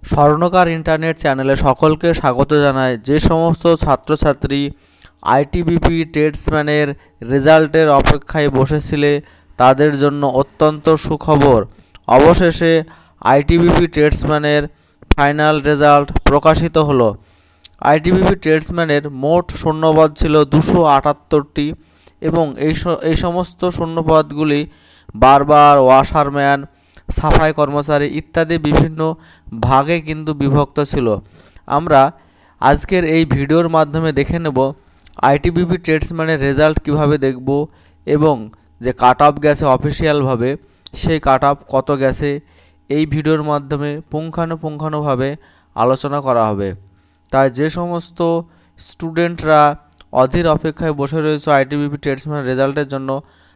স্বর্ণকার ইন্টারনেট চ্যানেলে সকলকে স্বাগত জানায়। যে সমস্ত ছাত্রছাত্রী আইটিবিপি ট্রেডসম্যানের রেজাল্টের অপেক্ষায় বসেছিলে তাদের জন্য অত্যন্ত সুখবর। অবশেষে আইটিবিপি ট্রেডসম্যানের ফাইনাল রেজাল্ট প্রকাশিত হলো। আইটিবিপি ট্রেডসম্যানের মোট শূন্যপদ ছিল 278টি এবং এই সমস্ত শূন্যপদগুলি বারবার, ওয়াশারম্যান, সাফাই কর্মচারী ইত্যাদি বিভিন্ন ভাগে কিন্তু বিভক্ত ছিল। আমরা আজকের এই ভিডিওর মাধ্যমে দেখে নেব আইটিবিপি ট্রেডসম্যানের রেজাল্ট কিভাবে দেখব এবং যে কাট অফ গেছে অফিসিয়ালভাবে সেই কাট অফ কত গেছে এই ভিডিওর মাধ্যমে পুঙ্খানুপুঙ্খানুভাবে আলোচনা করা হবে। তাই যে সমস্ত স্টুডেন্টরা অধীর অপেক্ষায় বসে রয়েছে আইটিবিপি ট্রেডসম্যান রেজাল্টের জন্য,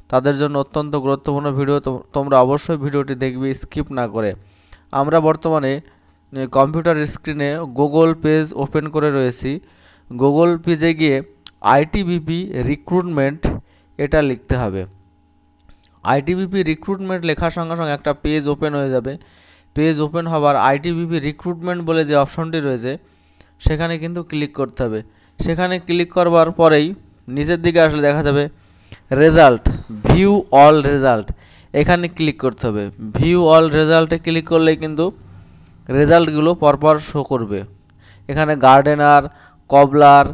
তাদের জন্য অত্যন্ত গুরুত্বপূর্ণ ভিডিও। তোমরা অবশ্যই ভিডিওটি দেখবে স্কিপ না করে। আমরা বর্তমানে কম্পিউটার স্ক্রিনে গুগল পেজ ওপেন করে রয়েছি। গুগল পেজে গিয়ে আইটিবিপি রিক্রুটমেন্ট এটা লিখতে হবে। আইটিবিপি রিক্রুটমেন্ট লেখার সঙ্গে সঙ্গে একটা পেজ ওপেন হয়ে যাবে। পেজ ওপেন হবার আইটিবিপি রিক্রুটমেন্ট বলে যে অপশনটি রয়েছে সেখানে কিন্তু ক্লিক করতে হবে। সেখানে ক্লিক করবার পরেই নিচের দিকে আসলে দেখা যাবে রেজাল্ট, ভিউ অল রেজাল্ট, এখানে ক্লিক করতে হবে। ভিউ অল রেজাল্টে ক্লিক করলেই কিন্তু রেজাল্টগুলো পরপর শো করবে। এখানে গার্ডেনার, কবলার,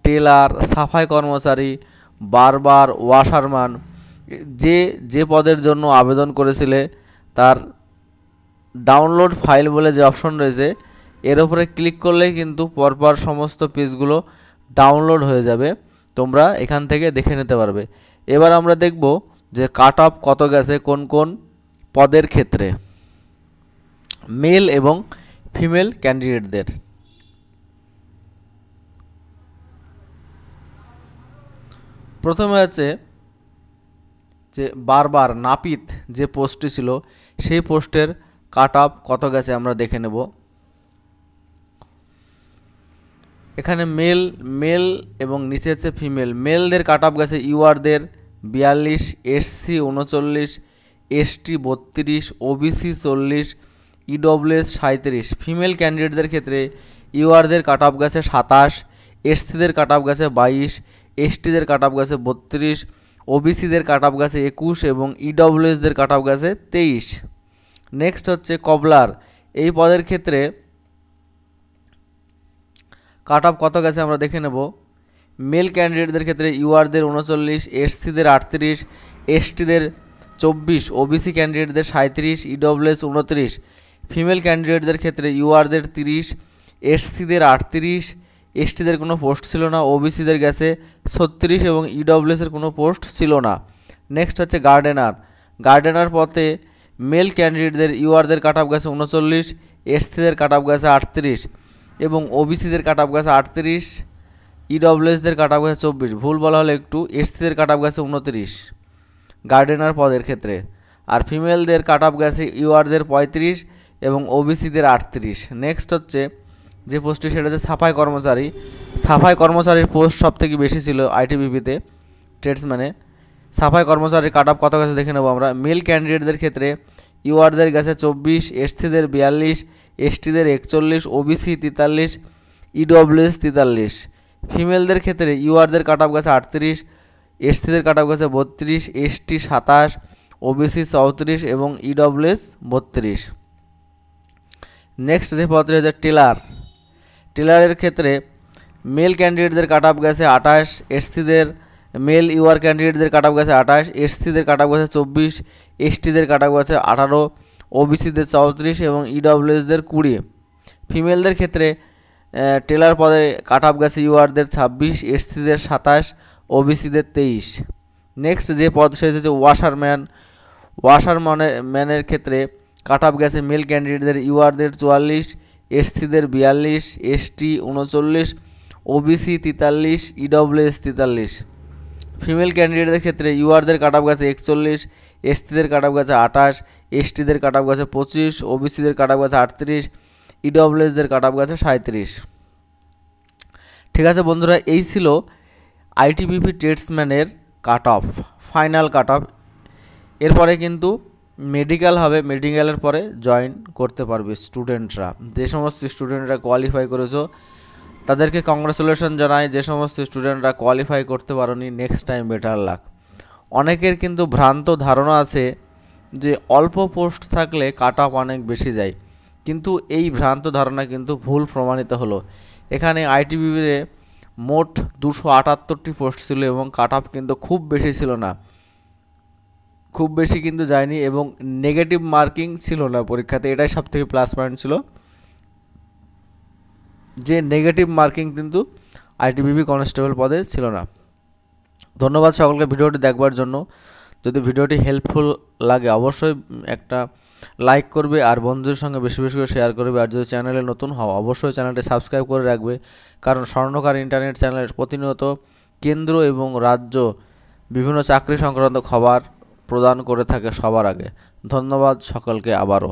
টেলার, সাফাই কর্মচারী, বারবার, ওয়াশারম্যান যে পদের জন্য আবেদন করেছিলে তার ডাউনলোড ফাইল বলে যে অপশন রয়েছে এর উপরে ক্লিক করলেই কিন্তু পরপর সমস্ত পেজগুলো ডাউনলোড হয়ে যাবে। তোমরা এখান থেকে দেখে নিতে পারবে। এবার আমরা দেখব যে কাট অফ কত গেছে কোন কোন পদের ক্ষেত্রে, মেল এবং ফিমেল ক্যান্ডিডেটদের। প্রথমে আছে যে বারবার নাপিত যে পোস্টটি ছিল সেই পোস্টের কাট অফ কত গেছে আমরা দেখে নেব। এখানে মেল এবং নিচে আছে ফিমেল। মেলদের কাট অফ গেছে ইউআরদের 42, SC 39, ST 32, OBC 40, EWS 37। Female ক্যান্ডিডেটদের ক্ষেত্রে ইউআরদের কাট অফ গেছে 27, এসসিদের কাট অফ গেছে 22, এসটিদের কাট অফ গেছে 32, ওবিসিদের কাট অফ গেছে 21 এবং ইডব্লিউএসদের কাট অফ গেছে 23। নেক্সট হচ্ছে কবলার। এই পদের ক্ষেত্রে কাট অফ কত গেছে আমরা দেখে নেব। মেল ক্যান্ডিডেটদের ক্ষেত্রে ইউআরদের 39, এসসিদের 38, এসটিদের 24, ওবিসি ক্যান্ডিডেটদের 37, ইডব্লিউএস 29। ফিমেল ক্যান্ডিডেটদের ক্ষেত্রে ইউআরদের 30, এসসিদের 38, এসটিদের কোনো পোস্ট ছিল না, ওবিসিদের গেছে 36 এবং ইডব্লিউএসের কোনো পোস্ট ছিল না। নেক্সট হচ্ছে গার্ডেনার পথে মেল ক্যান্ডিডেটদের ইউআরদের কাট অফ গেছে 39, এসসিদের কাট অফ গেছে 38 এবং ওবিসিদের কাট অফ গেছে 38, ইডব্লিউএসদের কাট অফ গেছে 24। ভুল বলা হলে একটু, এসসিদের কাট অফ গেছে 29 গার্ডেনার পদের ক্ষেত্রে। আর ফিমেলদের কাট অফ গেছে ইউআরদের 35 এবং ওবিসিদের 38। নেক্সট হচ্ছে যে পোস্টটি সেটা হচ্ছে সাফাই কর্মচারী। সাফাই কর্মচারীর পোস্ট সবথেকে বেশি ছিল আইটিবিপিতে ট্রেডসম্যানে। সাফাই কর্মচারীর কাট অফ কত গেছে দেখে নেব আমরা। মেল ক্যান্ডিডেটদের ক্ষেত্রে ইউআরদের গেছে 24, এসসিদের 42, এসটিদের 41, ওবিসি 43, ইডব্লিউএস 43। ফিমেলদের ক্ষেত্রে ইউআরদের কাট অফ গেছে 38, এসসিদের কাট অফ গেছে 32, এসটি 27, ওবিসি 34 এবং ইডব্লিউএস 32। নেক্সট যে পদটি হচ্ছে টেলারের ক্ষেত্রে মেল ক্যান্ডিডেটদের কাট অফ গেছে 28, এসসিদের মেল ইউআর ক্যান্ডিডেটদের কাট অফ গেছে 28, এসসিদের কাট অফ গেছে 24, এসটিদের কাট অফ গেছে 18, ওবিসিদের 34 এবং ইডব্লিউএসদের 20। ফিমেলদের ক্ষেত্রে টেলার পদে কাট অফ গেছে ইউআরদের 26, এসসিদের 27, ওবিসিদের 23। নেক্সট যে পদ সেটা হচ্ছে ওয়াশারম্যানের ক্ষেত্রে কাট অফ গেছে মেল ক্যান্ডিডেটদের ইউআরদের 44, এসসিদের 42, এসটি 39, ওবিসি 43, ইডব্লিউএস 43। ফিমেল ক্যান্ডিডেটদের ক্ষেত্রে ইউআরদের কাট অফ গেছে 41, এসটিদের কাট অফ গেছে 28, এসটিদের কাট অফ গেছে 25, ওবিসিদের কাট অফ গেছে 38, ইডব্লিউএসদের কাট অফ গেছে 37। ঠিক আছে বন্ধুরা, এই ছিল আইটিবিপি ট্রেডসম্যানের cut off, final cut off. এরপরে কিন্তু মেডিকেল হবে, মেডিকেলের পরে জয়েন করতে পারবে স্টুডেন্টরা। যে সমস্ত স্টুডেন্টরা কোয়ালিফাই করেছো তাদেরকে কংগ্রাচুলেশন জানাই। যে সমস্ত স্টুডেন্টরা কোয়ালিফাই করতে পারোনি, নেক্সট টাইম বেটার লাক। অনেকের কিন্তু ভ্রান্ত ধারণা আছে যে অল্প পোস্ট থাকলে কাট অফ অনেক বেশি যায়, কিন্তু এই ভ্রান্ত ধারণা কিন্তু ভুল প্রমাণিত হলো। এখানে আইটিবিপিতে মোট 278টি পোস্ট ছিল এবং কাট অফ কিন্তু খুব বেশি ছিল না, খুব বেশি কিন্তু যায়নি, এবং নেগেটিভ মার্কিং ছিল না পরীক্ষাতে। এটাই সবথেকে প্লাস পয়েন্ট ছিল যে নেগেটিভ মার্কিং কিন্তু আইটিবিপি কনস্টেবল পদে ছিল না। ধন্যবাদ সকলকে ভিডিওটি দেখবার জন্য। যদি ভিডিওটি হেল্পফুল লাগে অবশ্যই একটা লাইক করবে আর বন্ধুদের সঙ্গে বেশি বেশি করে শেয়ার করবে। আর যদি চ্যানেলে নতুন হও অবশ্যই চ্যানেলটি সাবস্ক্রাইব করে রাখবে, কারণ স্বর্ণকার ইন্টারনেট চ্যানেলে প্রতিনিয়ত কেন্দ্র এবং রাজ্য বিভিন্ন চাকরি সংক্রান্ত খবর প্রদান করে থাকে সবার আগে। ধন্যবাদ সকলকে আবারও।